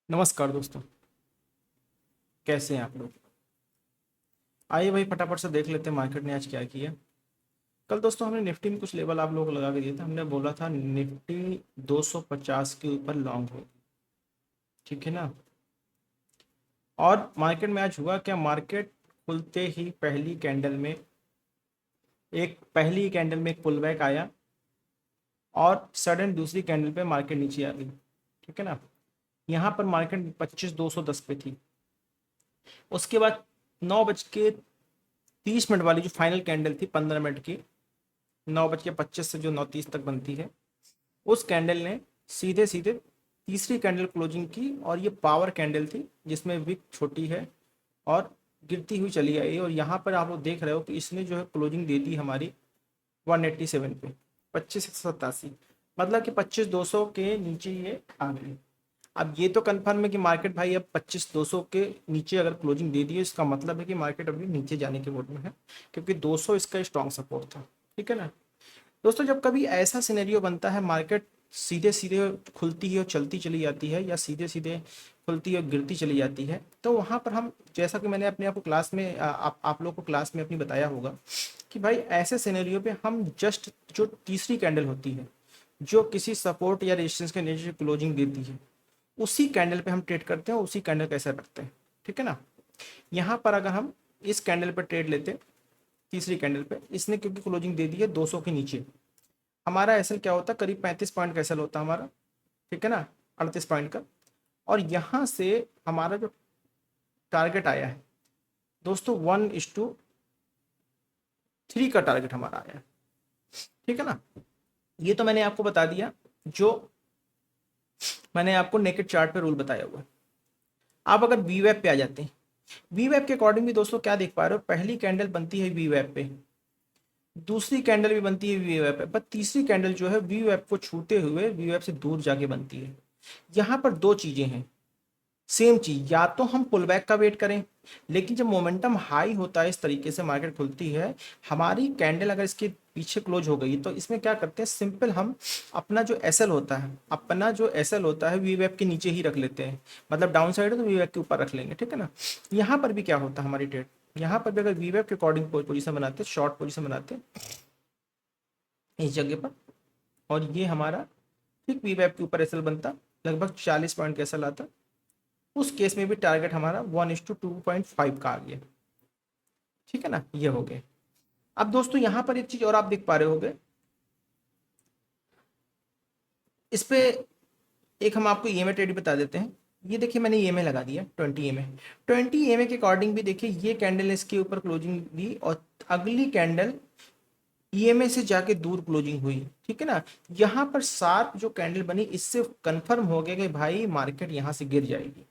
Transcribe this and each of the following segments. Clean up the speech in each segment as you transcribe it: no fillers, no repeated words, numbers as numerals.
नमस्कार दोस्तों। कैसे हैं आप लोग? आइए भाई फटाफट से देख लेते हैं मार्केट ने आज क्या किया। कल दोस्तों हमने निफ्टी में कुछ लेवल आप लोग को लगा के दिए थे। हमने बोला था निफ्टी 250 के ऊपर लॉन्ग हो, ठीक है ना। और मार्केट में आज हुआ क्या, मार्केट खुलते ही पहली कैंडल में एक पुल बैक आया और सडन दूसरी कैंडल पे मार्केट नीचे आ गई, ठीक है ना। यहाँ पर मार्केट 25,210 पे थी। उसके बाद 9:30 वाली जो फाइनल कैंडल थी 15 मिनट की, 9:25 से जो 9:30 तक बनती है, उस कैंडल ने सीधे सीधे तीसरी कैंडल क्लोजिंग की और ये पावर कैंडल थी जिसमें विक छोटी है और गिरती हुई चली आई। और यहाँ पर आप लोग देख रहे हो कि इसने जो है क्लोजिंग दे दी हमारी 187 पे, 25,187, मतलब कि 25,200 के नीचे ये आ गई। अब ये तो कंफर्म है कि मार्केट भाई अब 25,200 के नीचे अगर क्लोजिंग दे दी है, इसका मतलब है कि मार्केट अभी नीचे जाने के मोड में है, क्योंकि 200 इसका स्ट्रॉन्ग सपोर्ट था, ठीक है ना। दोस्तों जब कभी ऐसा सिनेरियो बनता है, मार्केट सीधे सीधे खुलती है और चलती चली जाती है, या सीधे सीधे खुलती है और गिरती चली जाती है, तो वहाँ पर हम, जैसा कि मैंने अपने आप को क्लास में आप लोग को क्लास में अपनी बताया होगा कि भाई ऐसे सिनेरियो पे हम जस्ट जो तीसरी कैंडल होती है, जो किसी सपोर्ट या रेजिस्टेंस के नीचे क्लोजिंग देती है, उसी कैंडल पे हम ट्रेड करते हैं, उसी कैंडल कैसे रखते हैं, ठीक है ना। यहाँ पर अगर हम इस कैंडल पर ट्रेड लेते हैं, तीसरी कैंडल पे इसने क्योंकि क्लोजिंग दे दी है 200 के नीचे, हमारा एसएल क्या होता है, करीब 35 पॉइंट का एसएल होता है हमारा, ठीक है ना, 38 पॉइंट का। और यहाँ से हमारा जो टारगेट आया है दोस्तों, 1:3 का टारगेट हमारा आया है, ठीक है ना। ये तो मैंने आपको बता दिया, जो मैंने आपको नेकेड चार्ट पे रूल बताया हुआ है। आप अगर वी वेब पे आ जाते हैं, वी वेब के अकॉर्डिंग भी दोस्तों क्या देख पा रहे हो, पहली कैंडल बनती है वी वेब पे, दूसरी कैंडल भी बनती है वी वेब पे, पर तीसरी कैंडल जो है वी वेब को छूते हुए वी वेब से दूर जाके बनती है। यहाँ पर दो चीजें हैं, सेम चीज, या तो हम पुल बैक का वेट करें, लेकिन जब मोमेंटम हाई होता है, इस तरीके से मार्केट खुलती है, हमारी कैंडल अगर इसके पीछे क्लोज हो गई, तो इसमें क्या करते हैं, सिंपल हम अपना जो एसएल होता है वी वेब के नीचे ही रख लेते हैं। मतलब डाउन साइड है तो वी वेब के ऊपर रख लेंगे, ठीक है ना। यहाँ पर भी क्या होता है हमारी ट्रेड, यहाँ पर भी अगर वी वेब के अकॉर्डिंग पोजीशन बनाते, शॉर्ट पोजीशन बनाते इस जगह पर, और ये हमारा ठीक वी वेब के ऊपर एसएल बनता, लगभग 40 पॉइंट का एसएल आता, उस केस में भी टारगेट हमारा 1:2.5 का आ गया, ठीक है ना। ये हो गए। अब दोस्तों यहाँ पर एक चीज और आप देख पा रहे होगे, इस पे एक हम आपको ईएमए ट्रेड बता देते हैं। ये देखिए मैंने ईएमए लगा दिया 20 ईएमए, 20 ईएमए के अकॉर्डिंग भी देखिए ये कैंडल इसके ऊपर क्लोजिंग दी और अगली कैंडल ईएमए से जाके दूर क्लोजिंग हुई, ठीक है ना। यहाँ पर शार्प जो कैंडल बनी, इससे कंफर्म हो गया कि भाई मार्केट यहाँ से गिर जाएगी।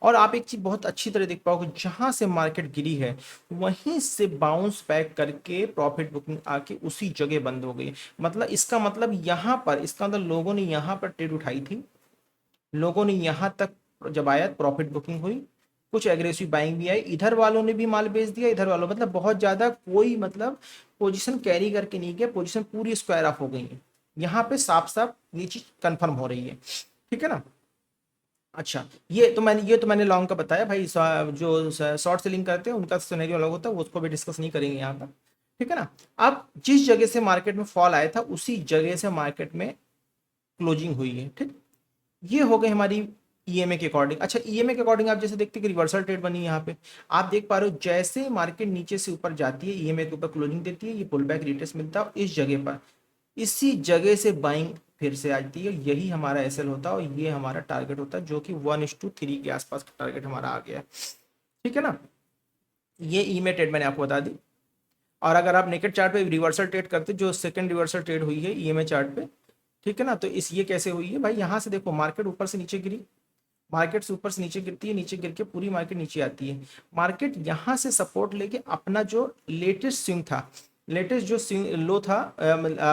और आप एक चीज बहुत अच्छी तरह देख पाओगे, जहां से मार्केट गिरी है वहीं से बाउंस बैक करके प्रॉफिट बुकिंग आके उसी जगह बंद हो गई। मतलब इसका मतलब यहाँ पर, इसका मतलब लोगों ने यहाँ पर ट्रेड उठाई थी, लोगों ने यहाँ तक जब आया प्रॉफिट बुकिंग हुई, कुछ एग्रेसिव बाइंग भी आई, इधर वालों ने भी माल बेच दिया, इधर वालों, मतलब बहुत ज्यादा कोई मतलब पोजीशन कैरी करके नहीं गया, पोजीशन पूरी स्क्वायर ऑफ हो गई है। यहाँ पे साफ साफ ये चीज कंफर्म हो रही है, ठीक है ना। अच्छा, ये तो मैंने लॉन्ग का बताया भाई, जो शॉर्ट सेलिंग करते हैं उनका सिनेरियो अलग होता है, वो उसको भी डिस्कस नहीं करेंगे यहाँ पर, ठीक है ना। अब जिस जगह से मार्केट में फॉल आया था उसी जगह से मार्केट में क्लोजिंग हुई है, ठीक। ये हो गई हमारी ईएमए के अकॉर्डिंग। अच्छा, ईएमए के अकॉर्डिंग आप जैसे देखते हैं कि रिवर्सल ट्रेड बनी है यहाँ पे, आप देख पा रहे हो जैसे मार्केट नीचे से ऊपर जाती है, ईएमए के ऊपर क्लोजिंग देती है, ये पुल बैक रिटेस्ट मिलता है, इस जगह पर इसी जगह से बाइंग फिर से आती है, यही हमारा एसएल होता है और ये हमारा टारगेट होता है, जो कि 1:3 के आसपास का टारगेट हमारा आ गया है, ठीक है ना। ये ईएमए ट्रेड मैंने आपको बता दी। और अगर आप नेकेड चार्ट पे रिवर्सल ट्रेड करते, जो सेकंड रिवर्सल ट्रेड हुई है ईएमए चार्ट पे, ठीक है ना, तो इस ये कैसे हुई है भाई, यहाँ से देखो मार्केट ऊपर से नीचे गिरी, मार्केट से ऊपर से नीचे गिरती है, नीचे गिर के पूरी मार्केट नीचे आती है। मार्केट यहाँ से सपोर्ट लेके अपना जो लेटेस्ट स्विंग था, लेटेस्ट जो लो था,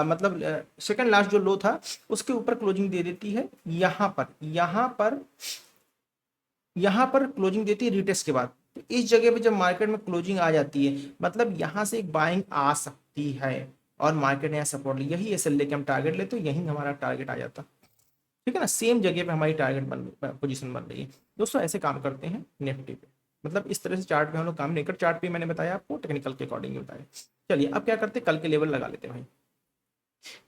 मतलब सेकंड लास्ट जो लो था, उसके ऊपर क्लोजिंग दे देती है। यहाँ पर क्लोजिंग देती है रिटेस्ट के बाद। तो इस जगह पे जब मार्केट में क्लोजिंग आ जाती है, मतलब यहाँ से एक बाइंग आ सकती है और मार्केट ने यहाँ सपोर्ट ली, यही एसएल लेके हम टारगेट लेते, तो यही हमारा टारगेट आ जाता, ठीक है ना, सेम जगह पे हमारी टारगेट पोजीशन बन रही है। दोस्तों ऐसे काम करते हैं निफ्टी पे, मतलब इस तरह से चार्ट पे हम लोग काम नहीं कर, चार्ट पे मैंने बताया आपको, टेक्निकल के अकॉर्डिंग बताया। चलिए अब क्या करते हैं, कल के लेवल लगा लेते हैं भाई।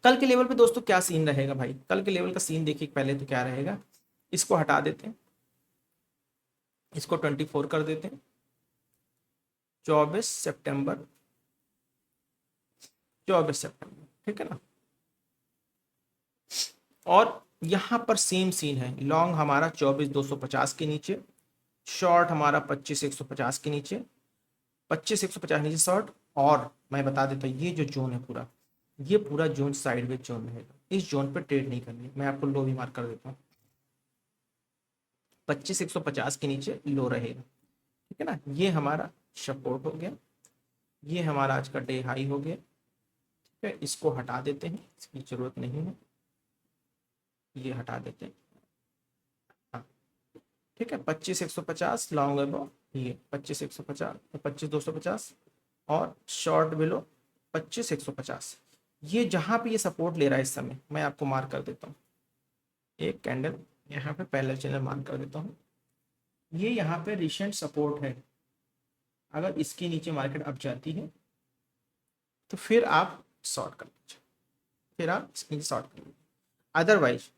कल के लेवल पे दोस्तों क्या सीन रहेगा भाई, कल के लेवल का सीन देखिए पहले तो क्या रहेगा, इसको हटा देते हैं, इसको 24 कर देते हैं, 24 सितंबर, 24 सितंबर, ठीक है ना। और यहां पर सेम सीन है, लॉन्ग हमारा 24,250 के नीचे, शॉर्ट हमारा 25,150 के नीचे, 25,150 नीचे शॉर्ट। और मैं बता देता हूँ ये जो जोन है पूरा, ये पूरा जोन साइडवेज जोन रहेगा, इस जोन पर ट्रेड नहीं करनी। मैं आपको लो भी मार्क कर देता हूँ, 25,150 के नीचे लो रहेगा, ठीक है ना। ये हमारा सपोर्ट हो गया, ये हमारा आज का डे हाई हो गया, ठीक है। इसको हटा देते हैं, इसकी जरूरत नहीं है, ये हटा देते हैं, हाँ ठीक है। 25,150 लॉन्ग एबो, ये 25,150, 25,250, और शॉर्ट बिलो 25,150। ये जहां पे ये सपोर्ट ले रहा है इस समय, मैं आपको मार्क कर देता हूँ, एक कैंडल यहाँ पे पैरेलल चैनल मार्क कर देता हूँ, ये यहाँ पे रिसेंट सपोर्ट है। अगर इसके नीचे मार्केट अब जाती है तो फिर आप शॉर्ट कर लीजिए, फिर आप इसके नीचे शॉर्ट कर लीजिए। अदरवाइज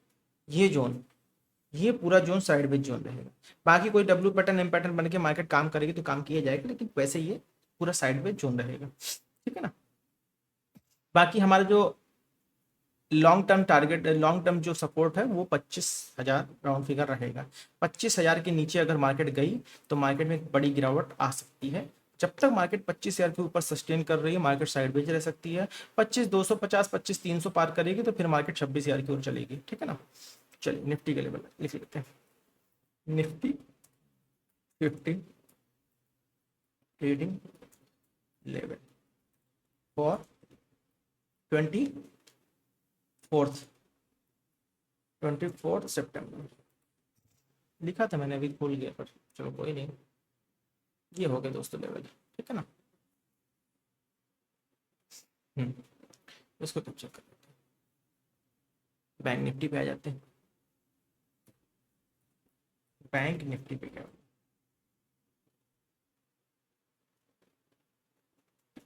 ये जोन, ये पूरा जोन साइडवेज जोन रहेगा। बाकी कोई डब्ल्यू पैटर्न एम पैटर्न बन के मार्केट काम करेगी तो काम किया जाएगा, लेकिन वैसे ये पूरा साइडवेज जोन रहेगा, ठीक है ना। बाकी हमारा जो long term target, long term जो सपोर्ट है वो 25,000 राउंड फिगर रहेगा। 25,000 के नीचे अगर मार्केट गई तो मार्केट में एक बड़ी गिरावट आ सकती है। जब तक मार्केट 25,000 के ऊपर सस्टेन कर रही है, मार्केट साइडवेज रह सकती है। 25,250, 25,300 पार करेगी तो फिर मार्केट 26,000 की ओर चलेगी, ठीक है ना। चलिए निफ्टी के लेवल लिख लेते हैं, निफ्टी 50 ट्रेडिंग लेवल फॉर 24 सितंबर। लिखा था मैंने, अभी भूल गया, पर चलो कोई नहीं। ये हो गया दोस्तों लेवल, ठीक है ना। हम्म इसको तो चेक कर लेते हैं, बैंक निफ्टी पे आ जाते हैं। बैंक निफ्टी पे क्या,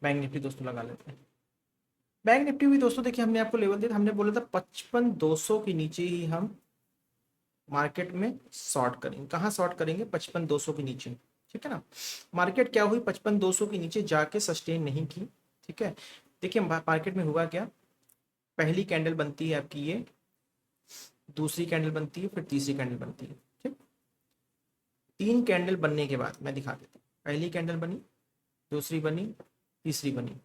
बैंक निफ्टी दोस्तों लगा लेते हैं। बैंक निफ्टी भी दोस्तों देखिए, हमने आपको लेवल दिया था, हमने बोला था 55,200 के नीचे ही हम मार्केट में शॉर्ट करेंगे। कहाँ शॉर्ट करेंगे, 55,200 के नीचे, ठीक है ना। मार्केट क्या हुई, 55,200 के नीचे जाके सस्टेन नहीं की, ठीक है। देखिए मार्केट में हुआ क्या, पहली कैंडल बनती है आपकी ये, दूसरी कैंडल बनती है, फिर तीसरी कैंडल बनती है, ठीक। 3 कैंडल बनने के बाद मैं दिखा देता हूँ, पहली कैंडल बनी, दूसरी बनी, तीसरी बनी।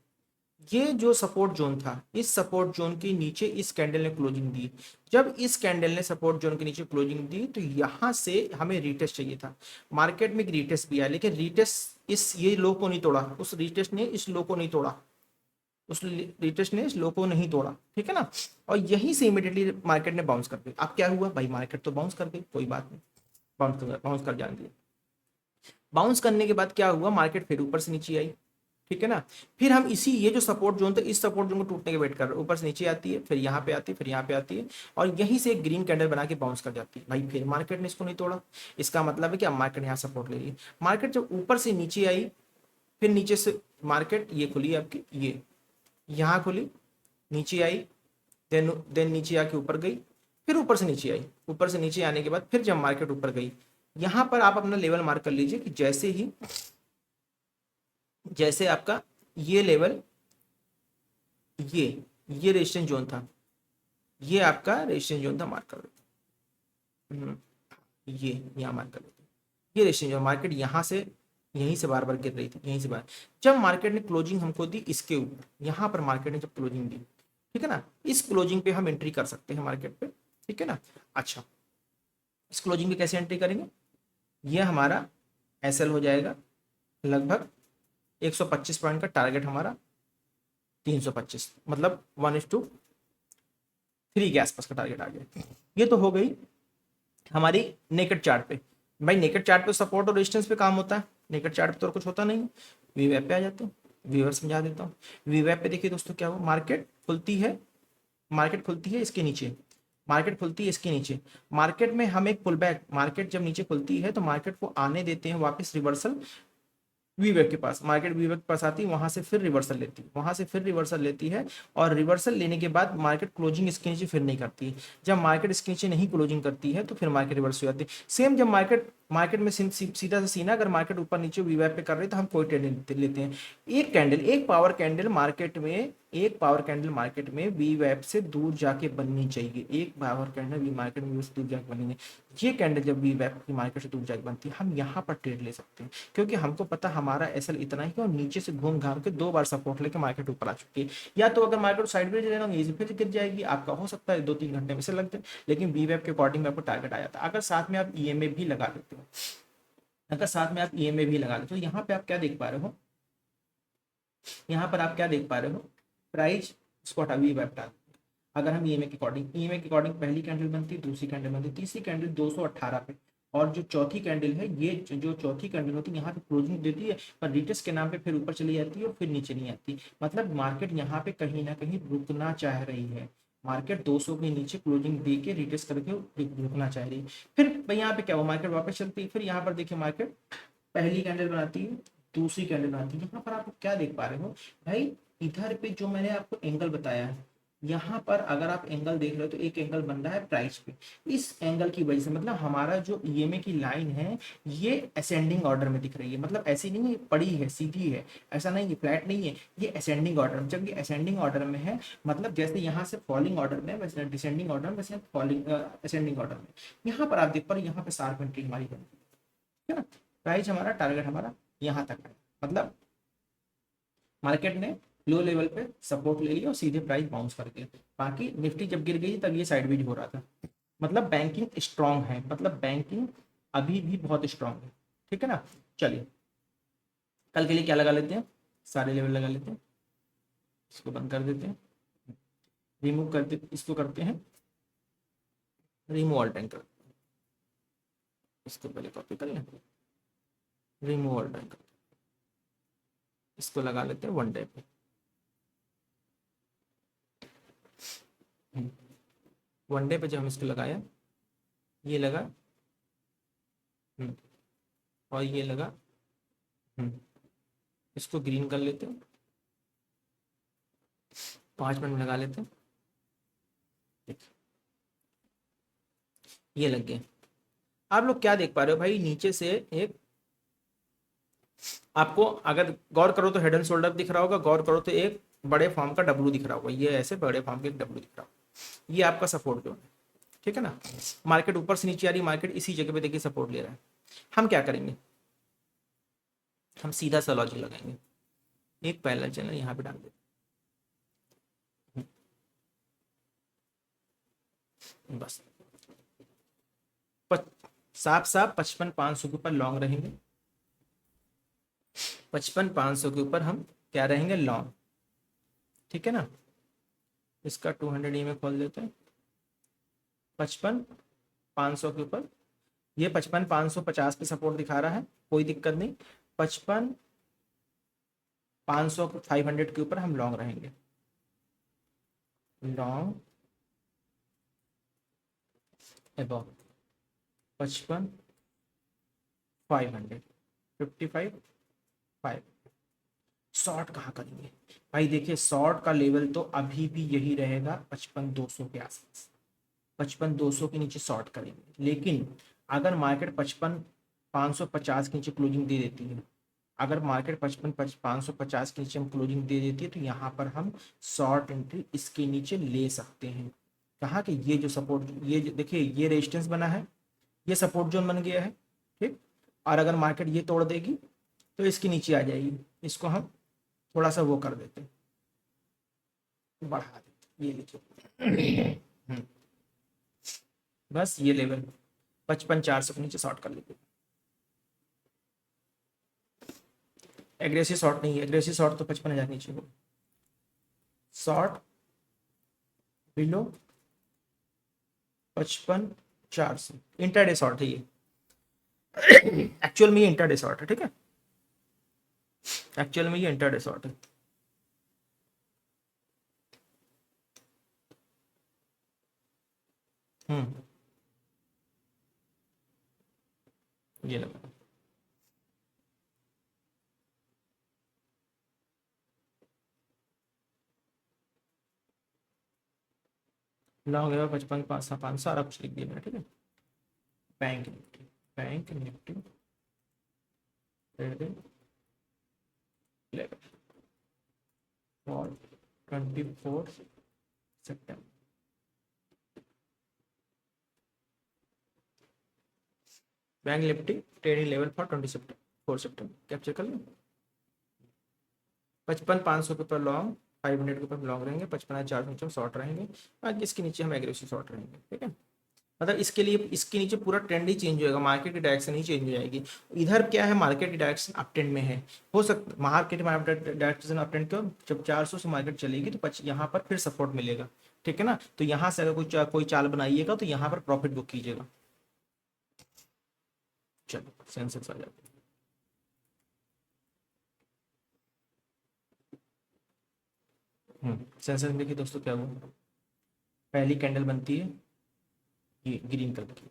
ये जो सपोर्ट जोन था, इस सपोर्ट जोन के नीचे इस कैंडल ने क्लोजिंग दी। जब इस कैंडल ने सपोर्ट जोन के नीचे क्लोजिंग दी तो यहां से हमें रिटेस्ट चाहिए था। मार्केट में एक रिटेस्ट भी आया, लेकिन रिटेस्ट इस ये लो को नहीं तोड़ा, उस रिटेस्ट ने इस लो को नहीं तोड़ा, उस रिटेस्ट ने इस लो को नहीं तोड़ा, ठीक है ना। और यहीं से इमीडिएटली मार्केट ने बाउंस कर दी। अब क्या हुआ भाई, मार्केट तो बाउंस कर गई, कोई बात नहीं, बाउंस कर जाने दिया। बाउंस करने के बाद क्या हुआ, मार्केट फिर ऊपर से नीचे आई, ठीक है ना। फिर हम इसी, ये जो सपोर्ट जोन था, इस सपोर्ट जोन को टूटने के वेट कर रहे हैं, ऊपर से नीचे आती है, फिर यहाँ पे आती है, फिर यहाँ पे आती है, और यहीं से एक ग्रीन कैंडल बना के बाउंस कर जाती है भाई। फिर मार्केट ने इसको नहीं तोड़ा, इसका मतलब है कि अब मार्केट यहाँ सपोर्ट ले रही है। मार्केट जब ऊपर से नीचे आई, फिर नीचे से मार्केट ये खुली आपकी, ये यहाँ खुली, नीचे आई, देन नीचे आके ऊपर गई, फिर ऊपर से नीचे आई, ऊपर से नीचे आने के बाद फिर जब मार्केट ऊपर गई, यहाँ पर आप अपना लेवल मार्क कर लीजिए कि जैसे ही, जैसे आपका ये लेवल, ये ये रेजिस्टेंस जोन था, ये आपका रेजिस्टेंस जोन था, मार्क कर देते, ये यहाँ मार्क कर देते, ये रेजिस्टेंस जोन। मार्केट यहाँ से, यहीं से बार बार गिर रही थी, यहीं से बार, जब मार्केट ने क्लोजिंग हमको दी इसके ऊपर, यहाँ पर मार्केट ने जब क्लोजिंग दी, ठीक है ना, इस क्लोजिंग पे हम एंट्री कर सकते हैं मार्केट पे, ठीक है ना। अच्छा, इस क्लोजिंग पे कैसे एंट्री करेंगे, ये हमारा एसएल हो जाएगा, लगभग 125 पॉइंट का टारगेट हमारा 325, मतलब 1:3 के आसपास का टारगेट आ गया। ये तो हो गई हमारी नेकेड चार्ट पे। भाई नेकेड चार्ट पे सपोर्ट और रेजिस्टेंस पे काम होता है, नेकेड चार्ट पे तो और कुछ होता नहीं। वी वेब पे आ जाते हैं, वीवर समझा देता हूँ। वी वेब पे देखिए दोस्तों क्या हुआ, मार्केट खुलती है, मार्केट खुलती है इसके नीचे, मार्केट खुलती है इसके नीचे, मार्केट में हम एक पुल बैक, मार्केट जब नीचे खुलती है तो मार्केट को आने देते हैं वापस रिवर्सल वीवेक के पास, मार्केट वीवेक के पास आती है, वहां से फिर रिवर्सल लेती है, वहां से फिर रिवर्सल लेती है, और रिवर्सल लेने के बाद मार्केट क्लोजिंग इसके नीचे फिर नहीं करती है। जब मार्केट इसके नीचे नहीं क्लोजिंग करती है तो फिर मार्केट रिवर्स हो जाती है। सेम जब मार्केट मार्केट में सीधा सा सीना, अगर मार्केट ऊपर नीचे वीवैप पे कर रही है तो हम कोई ट्रेड लेते हैं। एक कैंडल, एक पावर कैंडल मार्केट में, एक पावर कैंडल मार्केट में वीवैप से दूर जाके बननी चाहिए, एक पावर कैंडल वी मार्केट में से दूर जाके बननी चाहिए। ये कैंडल जब वीवैप की मार्केट से दूर जाके बनती है, हम यहाँ पर ट्रेड ले सकते हैं, क्योंकि हमको पता हमारा एसएल इतना ही है, और नीचे से घूम घाम के 2 बार सपोर्ट लेके मार्केट ऊपर आ चुकी है। या तो अगर मार्केट साइड में जाएगा ये फिर गिर जाएगी, आपका हो सकता है 2-3 घंटे में से लगते हैं, लेकिन वीवैप के अकॉर्डिंग में आपको टारगेट आ जाता है। अगर साथ में आप ईएमए भी लगा लेते हो, अगर साथ में आप ईएमए भी लगा लेते हो, यहाँ पे आप क्या देख पा रहे हो, यहाँ पर आप क्या देख पा रहे हो, प्राइस इसको हटा वीवैप डाल, अगर हम ईएमए के अकॉर्डिंग पहली कैंडल बनती है, दूसरी कैंडल बनती है, तीसरी कैंडल 218 पे, और जो चौथी कैंडल है, ये जो चौथी कैंडल होती है यहाँ पे क्लोजिंग देती है, पर रिटेस्ट के नाम पे फिर ऊपर चली जाती है और फिर नीचे नहीं आती। मतलब मार्केट यहाँ पे कहीं ना कहीं रुकना चाह रही है, मार्केट 200 के नीचे क्लोजिंग दे के रिटेस्ट करके रुकना चाह रही है। फिर यहाँ पे क्या हुआ, मार्केट वापस चलती है, फिर यहाँ पर देखिए मार्केट पहली कैंडल बनाती है, दूसरी कैंडल बनाती है। यहाँ पर आप क्या देख पा रहे हो भाई, इधर पे जो मैंने आपको एंगल बताया है, यहाँ पर अगर आप एंगल देख रहे हो तो एक एंगल बन रहा है प्राइस पे, इस एंगल की वजह से मतलब हमारा जो ईएमए की लाइन है ये असेंडिंग ऑर्डर में दिख रही है, मतलब ऐसी नहीं है पड़ी है सीधी है, ऐसा नहीं है फ्लैट नहीं है, ये असेंडिंग ऑर्डर में, जब ये असेंडिंग ऑर्डर में है, मतलब जैसे यहाँ से फॉलिंग ऑर्डर में वैसे डिसेंडिंग ऑर्डर में, वैसे फॉलिंग असेंडिंग ऑर्डर में। यहाँ पर आप देख पा रहे हो, यहाँ पे शार्प एंट्री हमारी बनती है ना, प्राइस हमारा टारगेट हमारा यहाँ तक है, मतलब मार्केट ने लो लेवल पे सपोर्ट ले लिया और सीधे प्राइस बाउंस कर गया। बाकी निफ्टी जब गिर गई तब ये साइडवेज हो रहा था, मतलब बैंकिंग स्ट्रांग है, मतलब बैंकिंग अभी भी बहुत स्ट्रांग है, ठीक है ना। चलिए कल के लिए क्या लगा लेते हैं, सारे लेवल लगा लेते हैं, इसको बंद कर देते हैं, रिमूव कर देते, इसको करते हैं रिमूव ऑल टाइम कर, इसको पहले कॉपी कर लें, रिमूव ऑल टाइम कर, इसको लगा लेते हैं 1 डे पे, 1 डे पे जब हम इसको लगाया, ये लगा, और ये लगा, इसको ग्रीन कर लेते हैं, 5 मिनट लगा लेते हैं, ये लग गए। आप लोग क्या देख पा रहे हो भाई, नीचे से एक आपको अगर गौर करो तो हेड एंड शोल्डर दिख रहा होगा, गौर करो तो एक बड़े फॉर्म का डब्लू दिख रहा होगा, ये ऐसे बड़े फॉर्म के डब्लू दिख रहा होगा, ये आपका सपोर्ट जोन है, ठीक है ना। मार्केट ऊपर से नीचे आ रही, मार्केट इसी जगह पे देखिए सपोर्ट ले रहा है। हम क्या करेंगे, हम सीधा सा लॉजिक लगाएंगे, एक पैरेलल चैनल यहाँ पे डाल देते, बस साफ साफ 55,500 के ऊपर लॉन्ग रहेंगे, 55,500 के ऊपर हम क्या रहेंगे, लॉन्ग, ठीक है ना। इसका 200 EMA खोल देते हैं, 55,500 के ऊपर, ये 55,550 पे सपोर्ट दिखा रहा है, कोई दिक्कत नहीं, 55,500 500 के ऊपर हम लॉन्ग रहेंगे, लॉन्ग अबव 55,500 55,500। शॉर्ट कहाँ करेंगे भाई, देखिए शॉर्ट का लेवल तो अभी भी यही रहेगा 55,200 के आसपास, 55,200 के नीचे शॉर्ट करेंगे, लेकिन अगर मार्केट 55,550 के नीचे क्लोजिंग दे देती है, अगर मार्केट 55,550 के नीचे हम क्लोजिंग दे देती है तो यहाँ पर हम शॉर्ट एंट्री इसके नीचे ले सकते हैं। कहाँ के, ये जो सपोर्ट, ये देखिए ये रेजिस्टेंस बना है, ये सपोर्ट जोन बन गया है, ठीक, और अगर मार्केट ये तोड़ देगी तो इसके नीचे आ जाएगी, इसको हम थोड़ा सा वो कर देते हैं, बढ़ा देते, ये लीजिए बस ये लेवल 55,400 के नीचे शॉर्ट कर लेते, एग्रेसिव शॉर्ट नहीं है, एग्रेसिव शॉर्ट तो 55,000 नीचे हो, शॉर्ट बिलो 55,400 इंटरडे शॉर्ट है ये, एक्चुअल में ये इंटरडे शॉर्ट है, ठीक है, एक्चुअल में ये इंटरडे शॉर्ट है। हम्म, ये लगा। लॉन्ग है 55 500 सारा कुछ लिख दिया मैंने, ठीक है। Bank Nifty, bank Nifty trading level for 24 September. Bank Nifty trading level for 24 September capture कर लो। 55 500 के ऊपर लॉन्ग, 500 के ऊपर लॉन्ग रहेंगे, 55 400 शॉर्ट रहेंगे, बाकी इसके नीचे हम एग्रेसिव शॉर्ट रहेंगे, ठीक है। मतलब इसके लिए इसके नीचे पूरा ट्रेंड ही चेंज होएगा, मार्केट की डायरेक्शन ही चेंज हो जाएगी। इधर क्या है, मार्केट की डायरेक्शन अप ट्रेंड में है, हो सकता मार्केट डायरेक्शन अप ट्रेंड क्यों, जब 400 से मार्केट चलेगी तो यहाँ पर फिर सपोर्ट मिलेगा, ठीक है ना। तो यहाँ से अगर कोई चाल बनाइएगा तो यहाँ पर प्रॉफिट बुक कीजिएगा। चलो सेंसेक्स आ जाते हैं। सेंसेक्स में देखिए दोस्तों क्या हुआ, पहली कैंडल बनती है ये ग्रीन कलर की,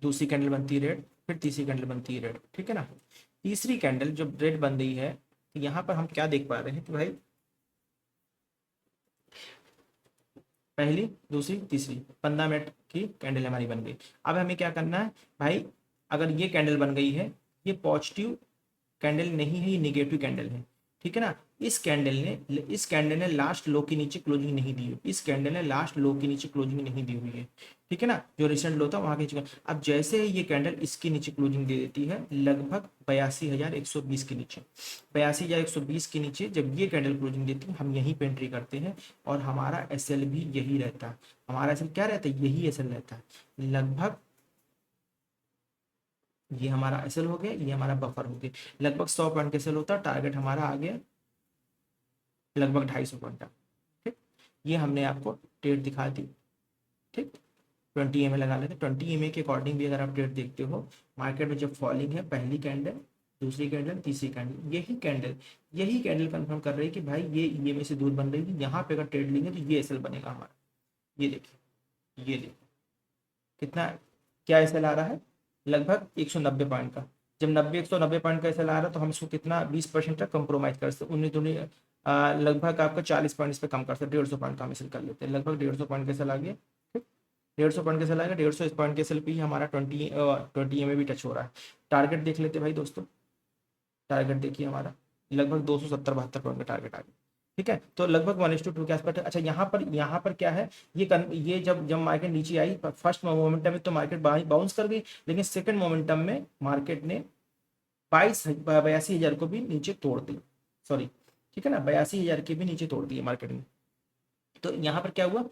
दूसरी कैंडल बनती है रेड, फिर तीसरी कैंडल बनती है रेड, ठीक है ना। तीसरी कैंडल जब रेड बन रही है तो यहाँ पर हम क्या देख पा रहे हैं कि भाई पहली दूसरी तीसरी 15 मिनट की कैंडल हमारी बन गई। अब हमें क्या करना है भाई, अगर ये कैंडल बन गई है, ये पॉजिटिव कैंडल नहीं है, ये निगेटिव कैंडल है, ठीक है ना। इस कैंडल ने लास्ट लो के नीचे क्लोजिंग नहीं दी हुई, इस कैंडल ने लास्ट लो के नीचे क्लोजिंग नहीं दी हुई है, ठीक है ना। जो रिसेंट लो था वहां के नीचे, अब जैसे ही ये कैंडल इसके नीचे क्लोजिंग दे देती है लगभग 82,120 के नीचे, 82,120 के नीचे जब ये कैंडल क्लोजिंग देती है हम यहीं पे एंट्री करते हैं, और हमारा एसएल भी यही रहता है। हमारा एसएल क्या रहता है, यही एसएल रहता है लगभग। ये हमारा एसएल हो गया, ये हमारा बफर हो गया, लगभग 100 पॉइंट का एसएल होता है, टारगेट हमारा आ गया लगभग 250 पॉइंट का, ठीक। ये हमने आपको ट्रेड दिखा दी, ठीक। 20 EMA लगा लेते, 20 EMA के अकॉर्डिंग भी अगर आप ट्रेड देखते हो, मार्केट में जब फॉलिंग है, पहली कैंडल दूसरी कैंडल तीसरी कैंडल, यही कैंडल कंफर्म कर रही है कि भाई ये ईएमए से दूर बन रही है, यहाँ पे अगर ट्रेड लेंगे तो ये एसएल बनेगा हमारा। ये देखिए, ये देखिए कितना, क्या एसएल आ रहा है, लगभग 190 पॉइंट का। जब 190 पॉइंट का एसएल आ रहा है तो हम इसको कितना 20% तक कंप्रोमाइज कर सकते, उन्नीस दूनी लगभग आपका 40 पॉइंट इस पर कम कर सकते, 150 पॉइंट का हम एसएल कर लेते हैं, लगभग 150 पॉइंट का एसएल आ गया, ठीक। 150 पॉइंट का एसएल आएगा, 150 पॉइंट के एसएल पे ही हमारा 20 में भी टच हो रहा है। टारगेट देख लेते भाई दोस्तों, टारगेट देखिए हमारा लगभग 270-72 पॉइंट का टारगेट आ गया, ठीक है। तो लगभग 1:2 के आसपास। अच्छा यहाँ पर क्या है, ये जब जब मार्केट नीचे आई फर्स्ट मोमेंटम में तो मार्केट बाउंस कर गई, लेकिन सेकंड मोमेंटम में मार्केट ने 82,000 को भी नीचे तोड़ दी, सॉरी, ठीक है ना, 82,000 के भी नीचे तोड़ दिए मार्केट ने। तो यहाँ पर क्या हुआ,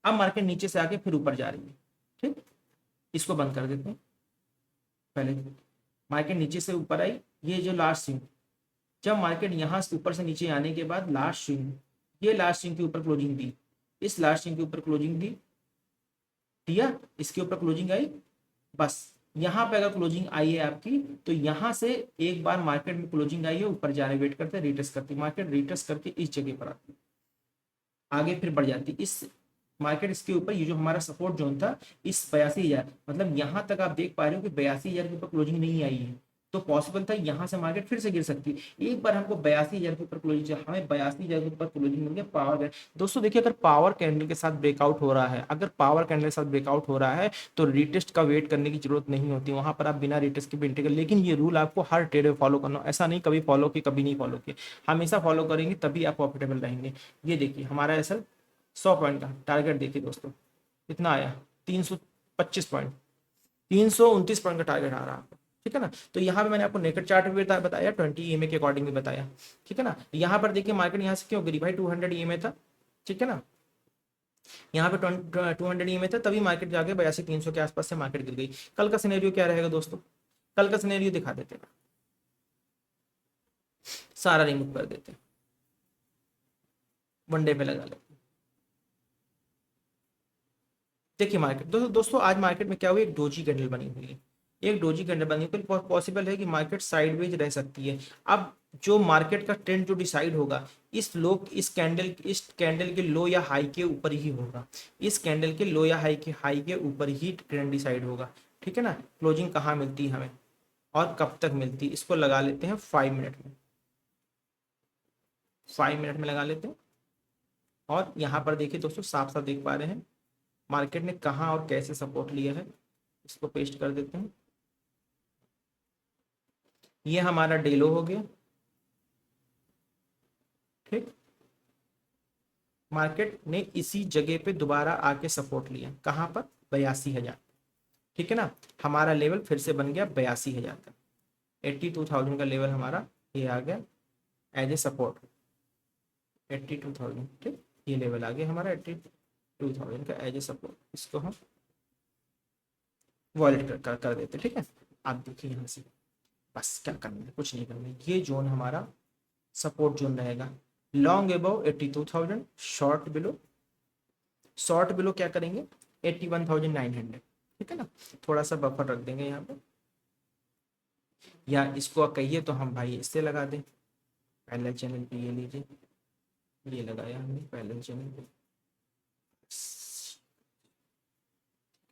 अब मार्केट नीचे से आके फिर ऊपर जा रही है, ठीक। इसको बंद कर देते हैं पहले। मार्केट नीचे से ऊपर आई, ये जो लास्ट स्विंग, जब मार्केट यहाँ से ऊपर से नीचे आने के बाद लास्ट स्विंग, ये लास्ट स्विंग के ऊपर क्लोजिंग दी, इस लास्ट स्विंग के ऊपर क्लोजिंग दी, दिया, इसके ऊपर क्लोजिंग आई, बस यहाँ पे अगर क्लोजिंग आई है आपकी तो यहाँ से एक बार मार्केट में क्लोजिंग आई है, ऊपर जाने वेट करते हैं, रिटेस्ट करती, मार्केट रिटेस्ट करके इस जगह पर आती, आगे फिर बढ़ जाती इस मार्केट, इसके ऊपर ये जो हमारा सपोर्ट जोन था इस 82,000, मतलब यहाँ तक आप देख पा रहे हो कि 82,000 के ऊपर क्लोजिंग नहीं आई है, तो पॉसिबल था यहाँ से मार्केट फिर से गिर सकती है। एक बार हमको 82,000 के ऊपर क्लोजिंग चाहिए, हमें 82,000 के ऊपर क्लोजिंग मिल गया पावर कैंडल। दोस्तों देखिए, अगर पावर कैंडल के साथ ब्रेकआउट हो रहा है, अगर पावर कैंडल के साथ ब्रेकआउट हो रहा है तो रिटेस्ट का वेट करने की जरूरत नहीं होती, वहां पर आप बिना रिटेस्ट के भी एंट्री कर, लेकिन ये रूल आपको हर ट्रेड में फॉलो करना, ऐसा नहीं कभी फॉलो किए कभी नहीं फॉलो किए, हमेशा फॉलो करेंगे तभी आप प्रॉफिटेबल रहेंगे। ये देखिए हमारा ऐसा 100 पॉइंट का टारगेट देखिए दोस्तों, कितना आया 325 पॉइंट, 329 पॉइंट का टारगेट आ रहा है, ठीक है ना। तो यहाँ पे मैंने आपको नेकेड चार्ट भी बताया, 20 EMA के अकॉर्डिंग भी बताया, ठीक है ना। यहाँ पर देखिए मार्केट यहाँ से क्यों गिरी भाई, 200 EMA था, ठीक है ना, यहाँ पे 200 EMA था, तभी मार्केट जाके 82,300 के आसपास से मार्केट गिर गई। कल का सिनेरियो क्या रहेगा दोस्तों, कल का सिनेरियो दिखा देते हैं, सारा रिमूव कर देते हैं, वनडे पे लगा लेते। देखिए मार्केट दोस्तों आज मार्केट में क्या हुआ, एक डोजी कैंडल बनी हुई है, एक डोजी कैंडल बनी हुई, पॉसिबल है कि मार्केट साइडवेज रह सकती है। अब जो मार्केट का ट्रेंड जो डिसाइड होगा इस कैंडल के लो या हाई के ऊपर ही होगा। इस कैंडल के लो या हाई के ऊपर ही ट्रेंड डिसाइड होगा। ठीक है ना। क्लोजिंग कहाँ मिलती है हमें और कब तक मिलती है, इसको लगा लेते हैं 5 मिनट में। 5 मिनट में लगा लेते हैं। और यहाँ पर देखिए दोस्तों, साफ साफ देख पा रहे हैं मार्केट ने कहाँ और कैसे सपोर्ट लिया है। इसको पेस्ट कर देते हैं। ये हमारा डेलो हो गया। ठीक। मार्केट ने इसी जगह पे दोबारा आके सपोर्ट लिया, कहाँ पर, 82,000। ठीक है ना। हमारा लेवल फिर से बन गया 82,000 का। 82,000 का लेवल हमारा ये आ गया एज ए सपोर्ट। 82,000। ठीक। ये लेवल आ गया हमारा 82,000 का एज ए सपोर्ट। इसको हम वॉलेट कर देते। ठीक है। आप देखिए यहाँ से, बस क्या करना है, कुछ नहीं करना है। ये जोन हमारा सपोर्ट जोन रहेगा। लॉन्ग अबव 82,000, शॉर्ट बिलो क्या करेंगे 81,900। ठीक है ना। थोड़ा सा बफर रख देंगे यहाँ पे, या इसको कहिए तो हम भाई इससे लगा दें। पहले चैनल पे ये लीजिए, ये लगाया हमने पहले चैनल पे।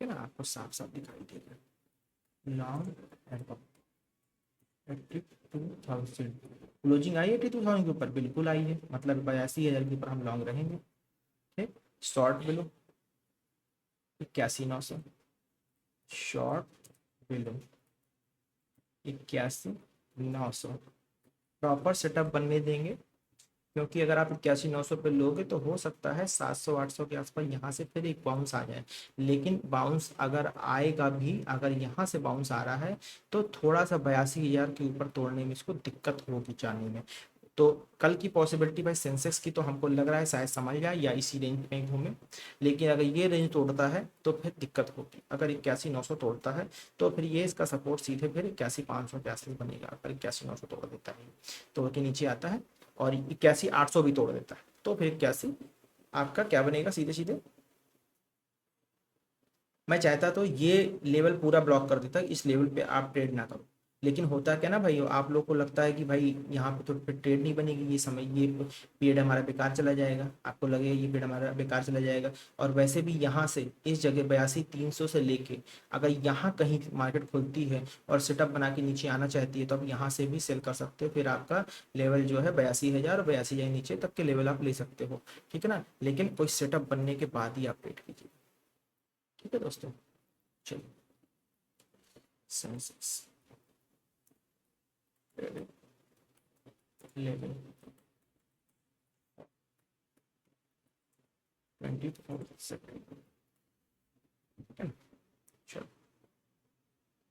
ठीक है ना, आपको साफ साफ दिखाई देगा। लॉन्ग अबव 82,000, क्लोजिंग आई 82,000 के ऊपर, बिल्कुल आई है, मतलब 82,000 के ऊपर हम लॉन्ग रहेंगे। ठीक। Short below 81,900, short below 81,900। Proper setup बनने देंगे, क्योंकि अगर आप 81,900 पे लोगे तो हो सकता है 700-800 के आसपास यहाँ से फिर एक बाउंस आ जाए। लेकिन बाउंस अगर आएगा भी, अगर यहाँ से बाउंस आ रहा है तो थोड़ा सा 82,000 के ऊपर तोड़ने में इसको दिक्कत होगी जाने में। तो कल की पॉसिबिलिटी भाई सेंसेक्स की तो हमको लग रहा है शायद समझ जाए या इसी रेंज में घूमे। लेकिन अगर ये रेंज तोड़ता है तो फिर दिक्कत होगी। अगर 81,900 तोड़ता है तो फिर ये इसका सपोर्ट सीधे फिर 81,500 के आसपास बनेगा। अगर 81,900 तोड़ देता है, तोड़ के नीचे आता है और 81,800 भी तोड़ देता है, तो फिर 81 आपका क्या बनेगा सीधे सीधे। मैं चाहता तो ये लेवल पूरा ब्लॉक कर देता, इस लेवल पे आप ट्रेड ना करो। लेकिन होता क्या ना भाई, आप लोग को लगता है कि भाई यहाँ पे तो फिर ट्रेड नहीं बनेगी, ये समय ये पीरियड हमारा बेकार चला जाएगा, आपको लगेगा ये पीरियड हमारा बेकार चला जाएगा। और वैसे भी यहाँ से इस जगह 82,300 से लेके अगर यहाँ कहीं मार्केट खुलती है और सेटअप बना के नीचे आना चाहती है तो आप यहाँ से भी सेल कर सकते हो। फिर आपका लेवल जो है 82,000 और 82,000 नीचे तक के लेवल आप ले सकते हो। ठीक है ना। लेकिन कोई सेटअप बनने के बाद ही आप ट्रेड कीजिए। ठीक है दोस्तों। चलिए, सेंसेक्स लेवल 24 सेकेंड। ठीक है ना। चलो,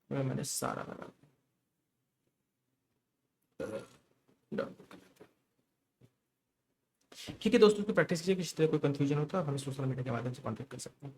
मैंने सारा लगा दिया। Done। ठीक है दोस्तों, की प्रैक्टिस कीजिए। किसी तरह कोई कंफ्यूजन हो तो आप हमें सोशल मीडिया के माध्यम से कॉन्टेक्ट कर सकते हैं।